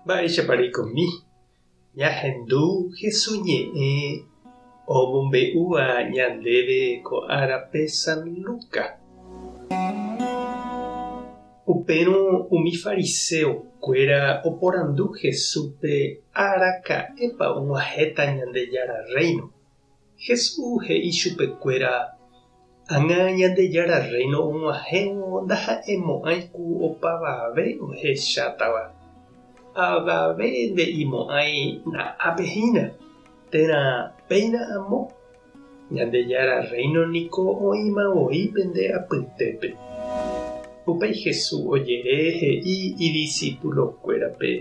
Mba'éichaparikomi ñahendu hesuñe'ẽ omombe'úva ñandéve ko árape San Luka. Upérõ umi fariseokuéra oporandu Jesúspe araka'épa og̃uahẽta Ñandejára Reino. Jesús he'i chupekuéra ág̃a Ñandejára Reino og̃uahẽvo ndaha'emo'ãiku opavave ohechátava. Avave nde'imo'ãi na'ãpehína térã péina amo. Ñandejára Reino niko oĩmavoi pende apytépe. Upéi Jesús ojere he'i idiscípulokuérape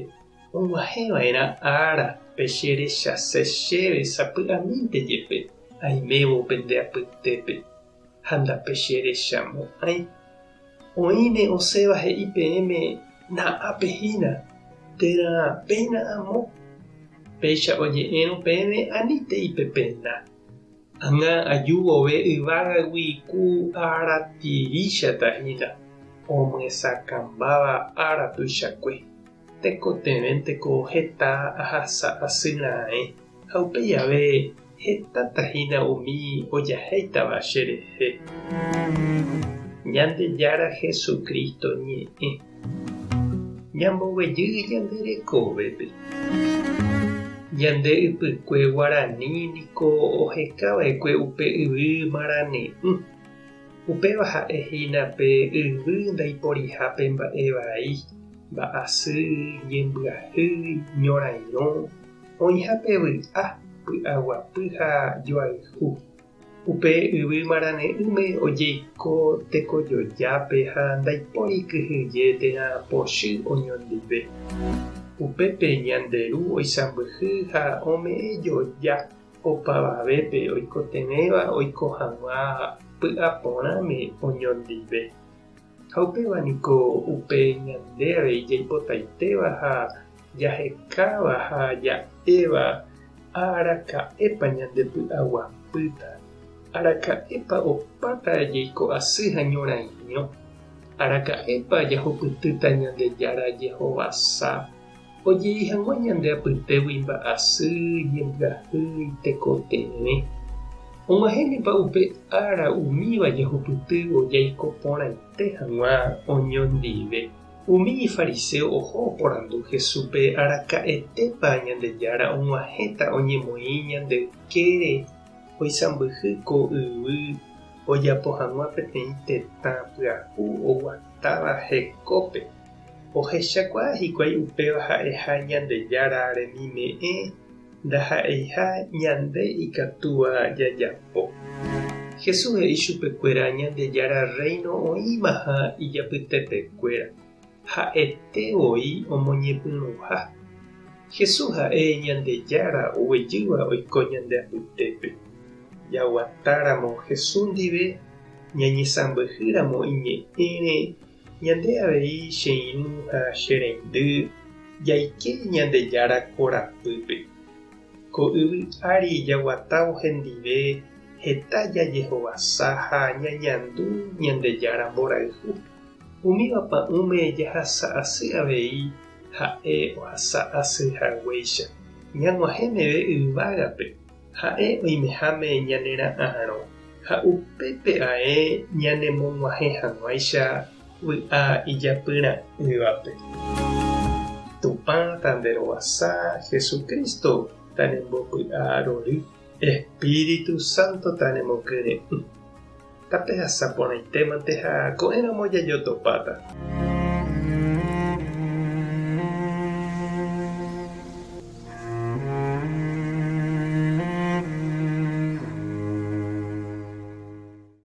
og̃uahẽva'erã ára pe cherechase chéve sapy'amínte jepe aimévo pende apytépe ha ndapecherechamo'ãi. Oĩne osẽva he'i peẽme na'ãpehína térã péina amo. Péicha oje'érõ peẽme anínteipe pena. Ág̃a ajúvove yvágagui ku aratiríchatahína omyesakãmbáva ára tuichakue. Tekotevẽnte ko heta ahasa asyra'ẽ ha upéi ave hetãtahína umi ojahéitava cherehe. Ñandejára Jesukristo ñe'ẽ ñamboguejy ñande rekovépe. Ñande ypykue Guarani niko ohekava'ekue upe yvy Marane'ỹ. Upéva ha'ehína pe yvy ndaiporihápe mba'e vai, mba'asy, ñembyahýi, ñorairõ, oĩhápe vy'a, py'aguapy ha joayhu. Upe yvy Marane'ỹme ojeiko tekojojápe ha ndaipóri kyhyje térã pochy oñondive. Upépe ñanderu oisãmbyhy ha ome'ẽjoja opavavépe oikotevẽva oiko hag̃ua py'aporãme oñondive. Ha upéva niko upe ñande avei jaipotaitéva ha jahekáva ha ja'éva araka'épa ñande py'aguapýta. Araka'épa opáta jaiko asy ha ñorairõ. Araka'épa jahupytýta Ñandejára jehovasa. Ojei hag̃ua ñande apytégui mba'asy, ñembyahýi, tekotevẽ. Og̃uahẽnipa upe ára umíva jahupytývo jaiko porãite hag̃ua oñondive. Umi fariseo oho oporandu Jesúspe araka'etépa Ñandejára og̃uahẽta oñemoĩ ñande ykére oisãmbyhy ko yvy ojapo hag̃ua peteĩ tetã pyahu oguatáva hekópe. Ohechakuaa hikuái upéva ha'eha Ñandejára remime'ẽ ndaha'eiha ñande ikatúva jajapo. Jesús he'i chupekuéra Ñandejára Reino oĩma ha ijapytepekuéra. Ha'etevoi omoñepyrũha. Jesús ha'e Ñandejára oguejýva oiko ñande apytépe. Jaguatáramo Jesús ndive ñañesãmbyhýramo iñe'ẽre ñande avei che irũ ha chereindy jaike Ñandejára korapýpe. Ko yvy ári jaguatávo hendive heta jajehovasa ha ñañandu Ñandejára mborayhu. Umíva pa'ũme jahasa asy avei ha'e ohasa asyhaguéicha. Ñag̃uahẽ meve yvágape ha'e oimeháme ñanera'ãrõ ha upépe ae ñanemog̃uahẽ hag̃uáicha vy'a ijapyra'ỹvape. Tupã tanderovasa Jesukristo tanembopy'arory. Espíritu Santo tanemokyre'ỹ. Tape hasaporãitémante ha ko'ẽramo jajotopáta.